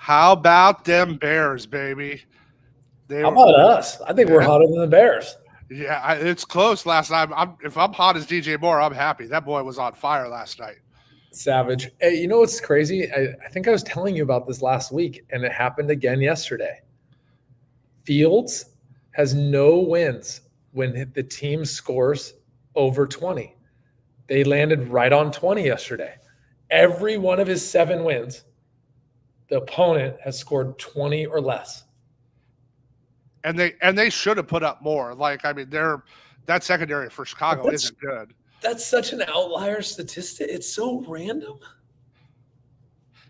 How about them Bears, baby? How about us? I think we're hotter than the Bears. Yeah, it's close last night. If I'm hot as DJ Moore, I'm happy. That boy was on fire last night. Savage. Hey, you know what's crazy? I think I was telling you about this last week, and it happened again yesterday. Fields has no wins when the team scores over 20. They landed right on 20 yesterday. Every one of his 7 wins, the opponent has scored 20 or less. And they should have put up more. Like, I mean, that secondary for Chicago isn't good. That's such an outlier statistic. It's so random.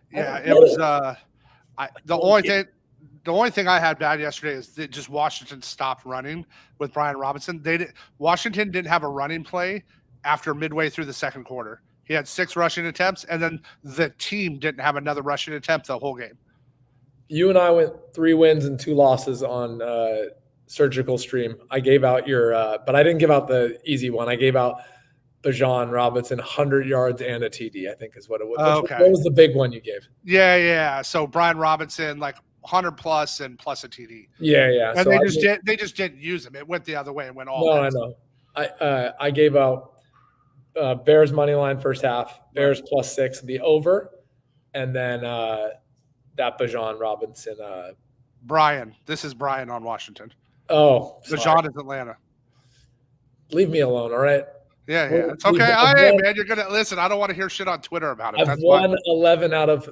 Yeah, it was. The only thing I had bad yesterday is that just Washington stopped running with Brian Robinson. Washington didn't have a running play after midway through the second quarter. He had 6 rushing attempts, and then the team didn't have another rushing attempt the whole game. You and I went 3 wins and 2 losses on Surgical Stream. I gave out your, but I didn't give out the easy one. I gave out Bijan Robinson 100 yards and a TD, I think is what it was. Okay. What was the big one you gave? Yeah. So Brian Robinson, like 100 plus and plus a TD. Yeah. And so they just didn't use him. It went the other way and went all. No, I know. I gave out Bears money line first half, Bears +6, the over, and then that Bijan Robinson. Brian. This is Brian on Washington. Oh, Bijan is Atlanta. Leave me alone, all right? Yeah. It's okay. Man, you're gonna listen. I don't want to hear shit on Twitter about it. I've won 9 out of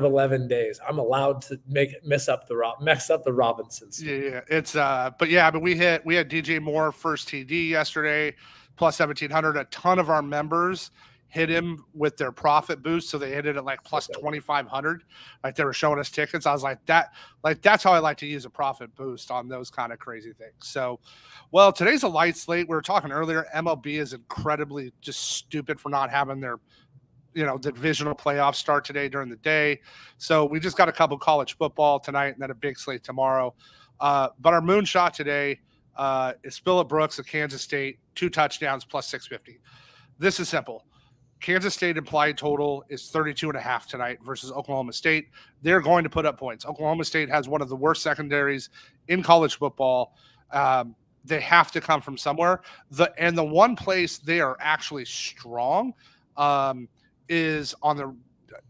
11 days. I'm allowed to mess up the Robinsons. Yeah. It's but yeah, but we had DJ Moore first TD yesterday, plus 1,700. A ton of our members hit him with their profit boost, so they hit it at like plus 2,500. Like they were showing us tickets. I was like, that's how I like to use a profit boost on those kind of crazy things. So, well, today's a light slate. We were talking earlier. MLB is incredibly just stupid for not having their, the divisional playoffs start today during the day. So we just got a couple college football tonight and then a big slate tomorrow. But our moonshot today is Phillip Brooks of Kansas State, 2 touchdowns plus 650. This is simple. Kansas State implied total is 32.5 tonight versus Oklahoma State. They're going to put up points. Oklahoma State has one of the worst secondaries in college football. They have to come from somewhere. The one place they are actually strong is on the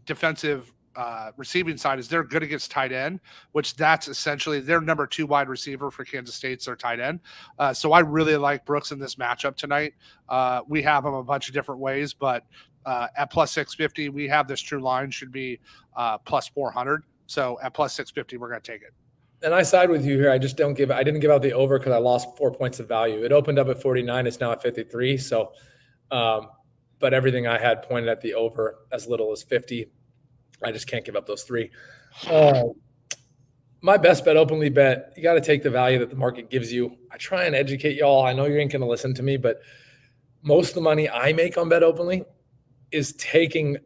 defensive receiving side. Is they're good against tight end, which that's essentially their number 2 wide receiver for Kansas State's their tight end. So I really like Brooks in this matchup tonight. We have him a bunch of different ways, but at plus 650, we have this true line should be plus 400. So at plus 650, we're going to take it. And I side with you here. I didn't give out the over because I lost 4 points of value. It opened up at 49. It's now at 53. So, but everything I had pointed at the over as little as 50. I just can't give up those 3. My best bet, openly bet, you got to take the value that the market gives you. I try and educate y'all. I know you ain't going to listen to me, but most of the money I make on Bet Openly is taking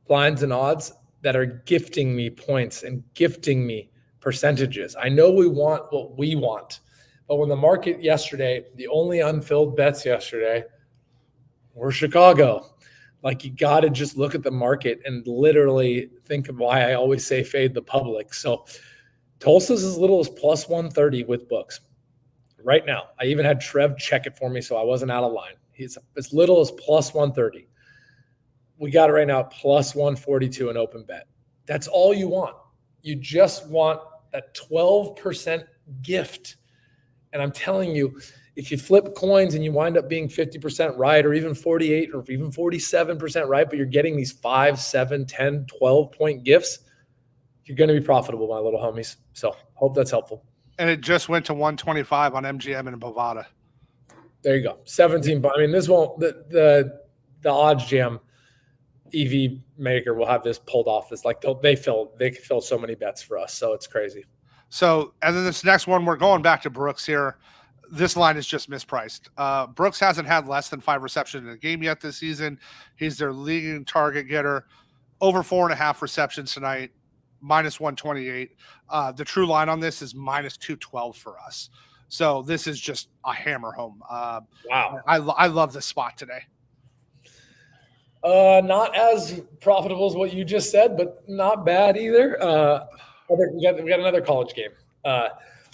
lines and odds that are gifting me points and gifting me percentages. I know we want what we want, but when the market yesterday, the only unfilled bets yesterday were Chicago. Like, you got to just look at the market and literally think of why I always say fade the public. So Tulsa's as little as plus 130 with books right now. I even had Trev check it for me, so I wasn't out of line. He's as little as plus 130. We got it right now at plus 142 an open bet. That's all you want. You just want that 12% gift. And I'm telling you, if you flip coins and you wind up being 50% right, or even 48 or even 47% right, but you're getting these 5, 7, 10, 12 point gifts, you're going to be profitable, my little homies. So hope that's helpful. And it just went to 125 on MGM and Bovada. There you go. 17. I mean, this won't, the odds jam EV maker will have this pulled off. It's like they fill so many bets for us. So it's crazy. So, and then this next one, we're going back to Brooks here. This line is just mispriced. Brooks hasn't had less than 5 receptions in a game yet this season. He's their leading target getter. Over 4.5 receptions tonight, minus 128. The true line on this is minus 212 for us. So this is just a hammer home. Wow. I love this spot today. Not as profitable as what you just said, but not bad either. We got another college game.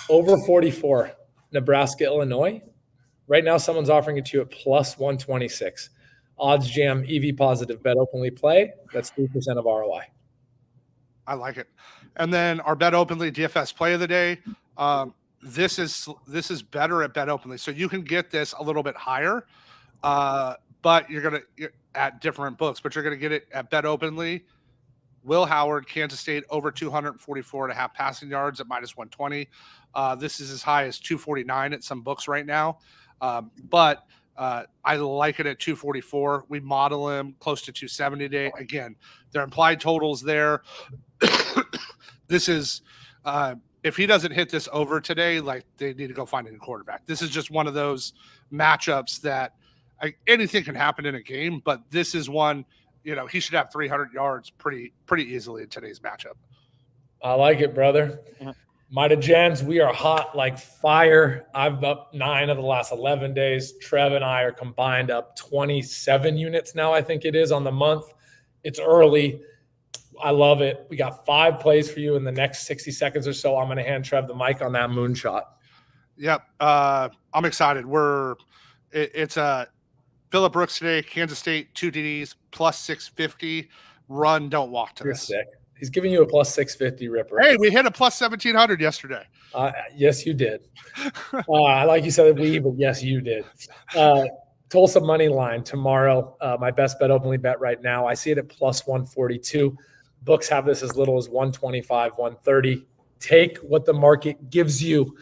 Over 44, Nebraska, Illinois. Right now, someone's offering it to you at plus 126. Odds Jam, EV positive, bet openly play. That's 3% of ROI. I like it. And then our bet openly DFS play of the day. This is better at bet openly, so you can get this a little bit higher, but you're at different books, but you're gonna get it at bet openly. Will Howard, Kansas State, over 244.5 passing yards at minus 120. This is as high as 249 at some books right now, but I like it at 244. We model him close to 270 today. Again, their implied totals there. This is if he doesn't hit this over today, like they need to go find a new quarterback. This is just one of those matchups that anything can happen in a game, but this is one, he should have 300 yards pretty easily in today's matchup. I like it, brother. Mighty Jans, we are hot like fire. I've up 9 of the last 11 days. Trev and I are combined up 27 units now, I think it is, on the month. It's early. I love it. We got 5 plays for you in the next 60 seconds or so. I'm going to hand Trev the mic on that moonshot. Yep. I'm excited. It's a Phillip Brooks today, Kansas State, 2 TDs, plus 650. Run, don't walk to this. Sick. He's giving you a plus 650 ripper. Hey, we hit a plus 1,700 yesterday. Yes, you did. Like you said, but yes, you did. Tulsa money line tomorrow. My best bet openly bet right now. I see it at plus 142. Books have this as little as 125, 130. Take what the market gives you.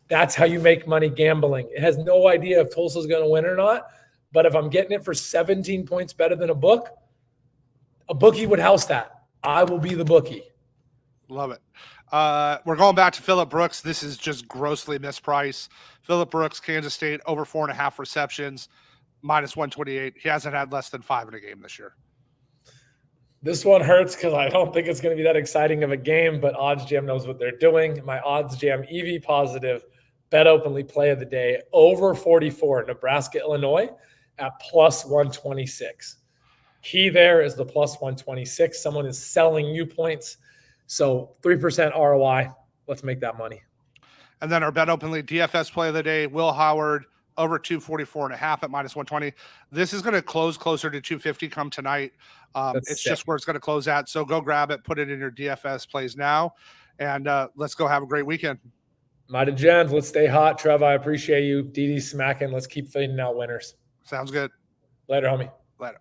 That's how you make money gambling. It has no idea if Tulsa's going to win or not. But if I'm getting it for 17 points better than a bookie would house that. I will be the bookie. Love it. We're going back to Phillip Brooks. This is just grossly mispriced. Phillip Brooks, Kansas State, over 4.5 receptions, minus 128. He hasn't had less than 5 in a game this year. This one hurts because I don't think it's going to be that exciting of a game, but Odds Jam knows what they're doing. My Odds Jam EV positive bet openly play of the day, over 44, Nebraska, Illinois, at plus 126. Key there is the plus 126. Someone is selling you points. So 3% ROI. Let's make that money. And then our bet openly DFS play of the day, Will Howard, over 244.5 at minus 120. This is going to close closer to 250 come tonight. It's sick. Just where it's going to close at. So go grab it, put it in your DFS plays now, and let's go have a great weekend. Mighty Jens, let's stay hot. Trev, I appreciate you. DD smacking. Let's keep fading out winners. Sounds good. Later, homie. Later.